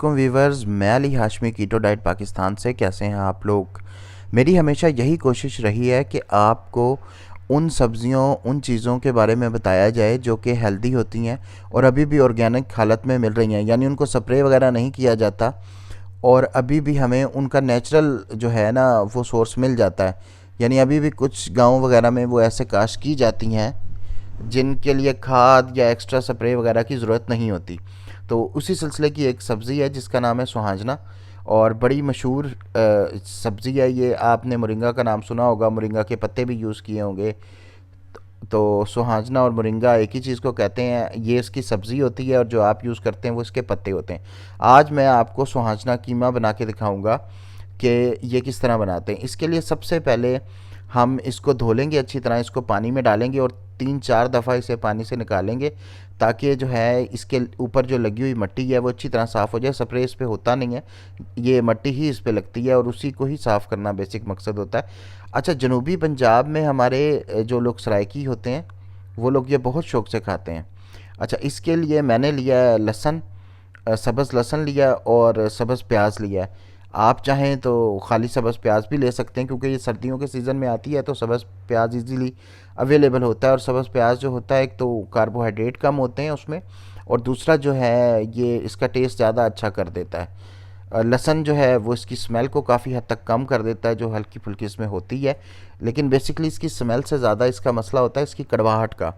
वालेकुम वीवर्स, मैं Ali Hashmi keto diet Pakistan से। कैसे हैं आप लोग? मेरी हमेशा यही कोशिश रही है कि आपको उन सब्ज़ियों, उन चीज़ों के बारे में बताया जाए जो कि हेल्दी होती हैं और अभी भी ऑर्गेनिक हालत में मिल रही हैं, यानी उनको स्प्रे वगैरह नहीं किया जाता और अभी भी हमें उनका नेचुरल जो है ना वो सोर्स मिल जाता है। यानी अभी भी कुछ गांव वगैरह में वो ऐसे काश्त की जाती हैं जिनके लिए खाद या एक्स्ट्रा स्प्रे वगैरह की ज़रूरत नहीं होती। तो उसी सिलसिले की एक सब्ज़ी है जिसका नाम है सुहाजना, और बड़ी मशहूर सब्ज़ी है ये। आपने मोरिंगा का नाम सुना होगा, मोरिंगा के पत्ते भी यूज़ किए होंगे। तो सुहाजना और मोरिंगा एक ही चीज़ को कहते हैं। ये इसकी सब्ज़ी होती है और जो आप यूज़ करते हैं वो इसके पत्ते होते हैं। आज मैं आपको सुहाजना कीमा बना के दिखाऊंगा कि ये किस तरह बनाते हैं। इसके लिए सबसे पहले हम इसको धो लेंगे अच्छी तरह, इसको पानी में डालेंगे और 3-4 दफ़ा इसे पानी से निकालेंगे ताकि जो है इसके ऊपर जो लगी हुई मिट्टी है वो अच्छी तरह साफ़ हो जाए। स्प्रे इस पे होता नहीं है, ये मिट्टी ही इस पे लगती है और उसी को ही साफ़ करना बेसिक मकसद होता है। अच्छा, जनूबी पंजाब में हमारे जो लोग सराइकी होते हैं वो लोग ये बहुत शौक से खाते हैं। अच्छा, इसके लिए मैंने लिया है लहसुन, सब्ज़ लहसुन लिया और सब्ज़ प्याज लिया है। आप चाहें तो खाली सब्ज़ प्याज भी ले सकते हैं, क्योंकि ये सर्दियों के सीज़न में आती है तो सब्ज़ प्याज इजीली अवेलेबल होता है। और सब्ज़ प्याज जो होता है, एक तो कार्बोहाइड्रेट कम होते हैं उसमें, और दूसरा जो है ये इसका टेस्ट ज़्यादा अच्छा कर देता है। लहसुन जो है वो इसकी स्मेल को काफ़ी हद तक कम कर देता है जो हल्की फुल्की इसमें होती है। लेकिन बेसिकली इसकी स्मेल से ज़्यादा इसका मसला होता है इसकी कड़वाहट का,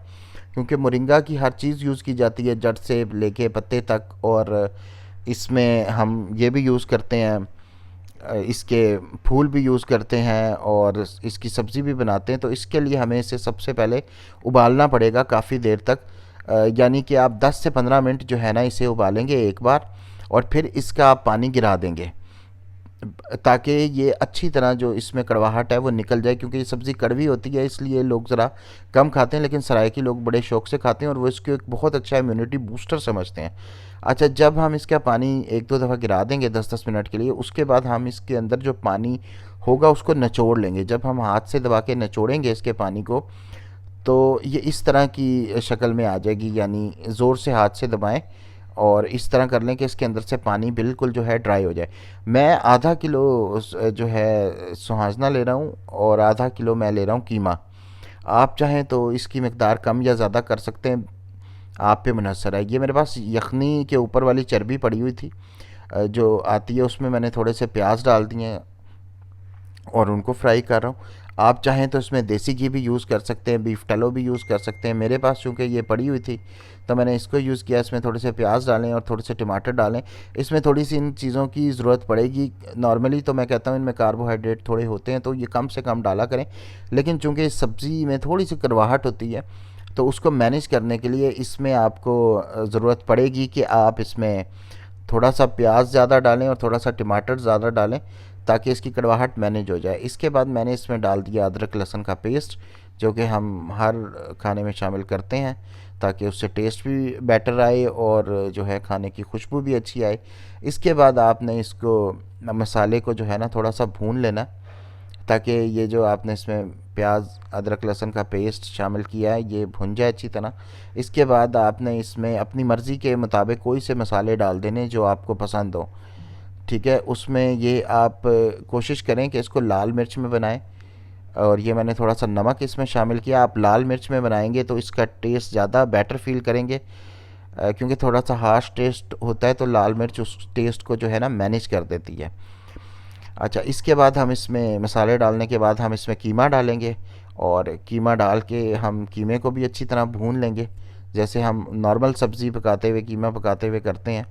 क्योंकि मोरिंगा की हर चीज़ यूज़ की जाती है, जड़ से लेके पत्ते तक। और इसमें हम ये भी यूज़ करते हैं, इसके फूल भी यूज़ करते हैं और इसकी सब्ज़ी भी बनाते हैं। तो इसके लिए हमें इसे सबसे पहले उबालना पड़ेगा काफ़ी देर तक। यानी कि आप 10 से 15 मिनट जो है ना इसे उबालेंगे एक बार, और फिर इसका आप पानी गिरा देंगे ताकि ये अच्छी तरह जो इसमें कड़वाहट है वो निकल जाए। क्योंकि ये सब्ज़ी कड़वी होती है इसलिए लोग ज़रा कम खाते हैं, लेकिन सराइकी लोग बड़े शौक से खाते हैं और वो इसको एक बहुत अच्छा इम्यूनिटी बूस्टर समझते हैं। अच्छा, जब हम इसका पानी 1-2 दफ़ा गिरा देंगे 10-10 मिनट के लिए, उसके बाद हम इसके अंदर जो पानी होगा उसको निचोड़ लेंगे। जब हम हाथ से दबा के निचोड़ेंगे इसके पानी को तो ये इस तरह की शक्ल में आ जाएगी, यानी ज़ोर से हाथ से दबाएं और इस तरह कर लें कि इसके अंदर से पानी बिल्कुल जो है ड्राई हो जाए। मैं आधा किलो जो है सुहाजना ले रहा हूँ और आधा किलो मैं ले रहा हूँ कीमा। आप चाहें तो इसकी मकदार कम या ज़्यादा कर सकते हैं, आप पे मुनहसर है। ये मेरे पास यखनी के ऊपर वाली चर्बी पड़ी हुई थी जो आती है, उसमें मैंने थोड़े से प्याज डाल दिए हैं और उनको फ्राई कर रहा हूँ। आप चाहें तो इसमें देसी घी भी यूज़ कर सकते हैं, बीफ टलो भी यूज़ कर सकते हैं। मेरे पास चूँकि ये पड़ी हुई थी तो मैंने इसको यूज़ किया। इसमें थोड़े से प्याज डालें और थोड़े से टमाटर डालें। इसमें थोड़ी सी इन चीज़ों की ज़रूरत पड़ेगी। नॉर्मली तो मैं कहता हूँ इनमें कार्बोहाइड्रेट थोड़े होते हैं तो ये कम से कम डाला करें, लेकिन चूँकि इस सब्ज़ी में थोड़ी सी करवाहट होती है तो उसको मैनेज करने के लिए इसमें आपको ज़रूरत पड़ेगी कि आप इसमें थोड़ा सा प्याज ज़्यादा डालें और थोड़ा सा टमाटर ज़्यादा डालें ताकि इसकी कड़वाहट मैनेज हो जाए। इसके बाद मैंने इसमें डाल दिया अदरक लहसुन का पेस्ट, जो कि हम हर खाने में शामिल करते हैं ताकि उससे टेस्ट भी बेटर आए और जो है खाने की खुशबू भी अच्छी आए। इसके बाद आपने इसको मसाले को जो है ना थोड़ा सा भून लेना ताकि ये जो आपने इसमें प्याज अदरक लहसुन का पेस्ट शामिल किया है ये भुन जाए अच्छी तरह। इसके बाद आपने इसमें अपनी मर्ज़ी के मुताबिक कोई से मसाले डाल देने जो आपको पसंद हो। ठीक है, उसमें ये आप कोशिश करें कि इसको लाल मिर्च में बनाएं, और ये मैंने थोड़ा सा नमक इसमें शामिल किया। आप लाल मिर्च में बनाएंगे तो इसका टेस्ट ज़्यादा बेटर फील करेंगे, क्योंकि थोड़ा सा हार्श टेस्ट होता है तो लाल मिर्च उस टेस्ट को जो है ना मैनेज कर देती है। अच्छा, इसके बाद हम इसमें मसाले डालने के बाद हम इसमें कीमा डालेंगे और कीमा डाल के हम कीमे को भी अच्छी तरह भून लेंगे, जैसे हम नॉर्मल सब्ज़ी पकाते हुए कीमा पकाते हुए करते हैं।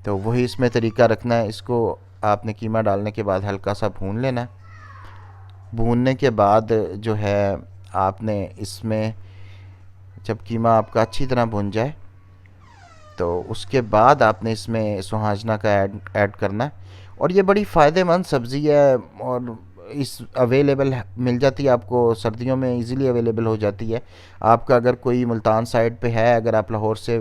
तो वही इसमें तरीका रखना है। इसको आपने कीमा डालने के बाद हल्का सा भून लेना है। भूनने के बाद जो है आपने इसमें, जब कीमा आपका अच्छी तरह भुन जाए तो उसके बाद आपने इसमें सुहाजना का ऐड करना है। और ये बड़ी फ़ायदेमंद सब्ज़ी है और इस अवेलेबल मिल जाती है आपको, सर्दियों में इजीली अवेलेबल हो जाती है। आपका अगर कोई मुल्तान साइड पे है, अगर आप लाहौर से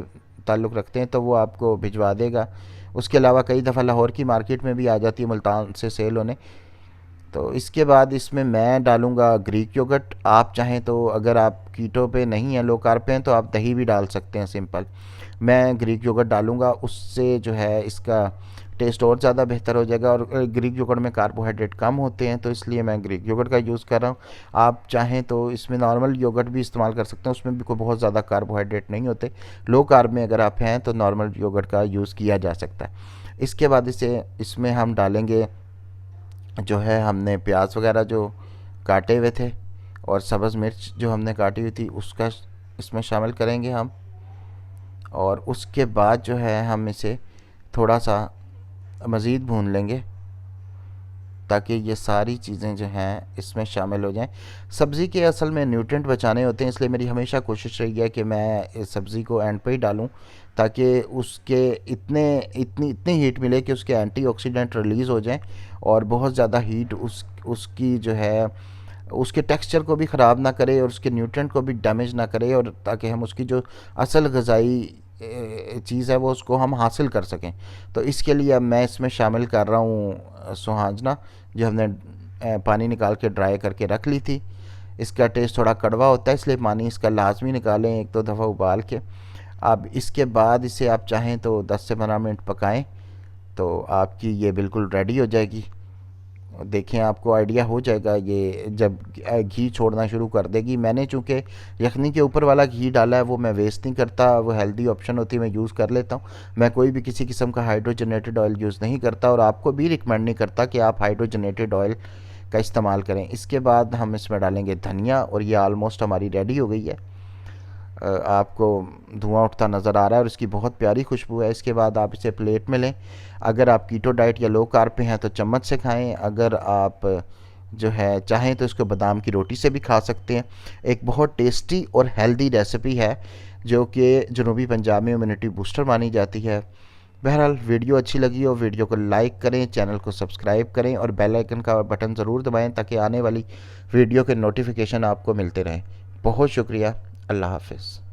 ताल्लुक़ रखते हैं तो वो आपको भिजवा देगा। उसके अलावा कई दफ़ा लाहौर की मार्केट में भी आ जाती है मुल्तान से सेल होने। तो इसके बाद इसमें मैं डालूँगा ग्रीक योगर्ट। आप चाहें तो अगर आप कीटो पे नहीं हैं, लो कार्ब पे हैं, तो आप दही भी डाल सकते हैं सिंपल। मैं ग्रीक योगर्ट डालूँगा, उससे जो है इसका टेस्ट और ज़्यादा बेहतर हो जाएगा। और ग्रीक योगर्ट में कार्बोहाइड्रेट कम होते हैं, तो इसलिए मैं ग्रीक योगर्ट का यूज़ कर रहा हूँ। आप चाहें तो इसमें नॉर्मल योगर्ट भी इस्तेमाल कर सकते हैं, उसमें भी कोई बहुत ज़्यादा कार्बोहाइड्रेट नहीं होते। लो कार्ब में अगर आप हैं तो नॉर्मल योगर्ट का यूज़ किया जा सकता है। इसके बाद इसमें हम डालेंगे जो है, हमने प्याज वगैरह जो काटे हुए थे और सब्ज़ मिर्च जो हमने काटी हुई थी उसका इसमें शामिल करेंगे हम। और उसके बाद जो है हम इसे थोड़ा सा मज़ीद भून लेंगे ताकि ये सारी चीज़ें जो हैं इसमें शामिल हो जाएं। सब्ज़ी के असल में न्यूट्रिएंट बचाने होते हैं, इसलिए मेरी हमेशा कोशिश रही है कि मैं इस सब्ज़ी को एंड पे ही डालूं ताकि उसके इतनी हीट मिले कि उसके एंटीऑक्सीडेंट रिलीज़ हो जाएं और बहुत ज़्यादा हीट उसकी जो है उसके टेक्सचर को भी ख़राब ना करे और उसके न्यूट्रिएंट को भी डैमेज ना करे, और ताकि हम उसकी जो असल गज़ाई चीज़ है वो उसको हम हासिल कर सकें। तो इसके लिए अब मैं इसमें शामिल कर रहा हूँ सुहाजना, जो हमने पानी निकाल के ड्राई करके रख ली थी। इसका टेस्ट थोड़ा कड़वा होता है, इसलिए पानी इसका लाजमी निकालें एक दो दफ़ा उबाल के। अब इसके बाद इसे आप चाहें तो 10 से 15 मिनट पकाएं तो आपकी ये बिल्कुल रेडी हो जाएगी। देखें आपको आइडिया हो जाएगा ये जब घी छोड़ना शुरू कर देगी। मैंने चूँकि यखनी के ऊपर वाला घी डाला है वो मैं वेस्ट नहीं करता, वो हेल्दी ऑप्शन होती है, मैं यूज़ कर लेता हूँ। मैं कोई भी किसी किस्म का हाइड्रोजनेटेड ऑयल यूज़ नहीं करता और आपको भी रिकमेंड नहीं करता कि आप हाइड्रोजनेटेड ऑयल का इस्तेमाल करें। इसके बाद हम इसमें डालेंगे धनिया और ये आलमोस्ट हमारी रेडी हो गई है। आपको धुआं उठता नज़र आ रहा है और इसकी बहुत प्यारी खुशबू है। इसके बाद आप इसे प्लेट में लें। अगर आप कीटो डाइट या लो कार्ब पे हैं तो चम्मच से खाएं, अगर आप जो है चाहें तो इसको बादाम की रोटी से भी खा सकते हैं। एक बहुत टेस्टी और हेल्दी रेसिपी है जो कि जनूबी पंजाब में इम्यूनिटी बूस्टर मानी जाती है। बहरहाल वीडियो अच्छी लगी हो वीडियो को लाइक करें, चैनल को सब्सक्राइब करें और बेल आइकन का बटन ज़रूर दबाएं ताकि आने वाली वीडियो के नोटिफिकेशन आपको मिलते रहें। बहुत शुक्रिया। अल्लाह हाफ़िज़।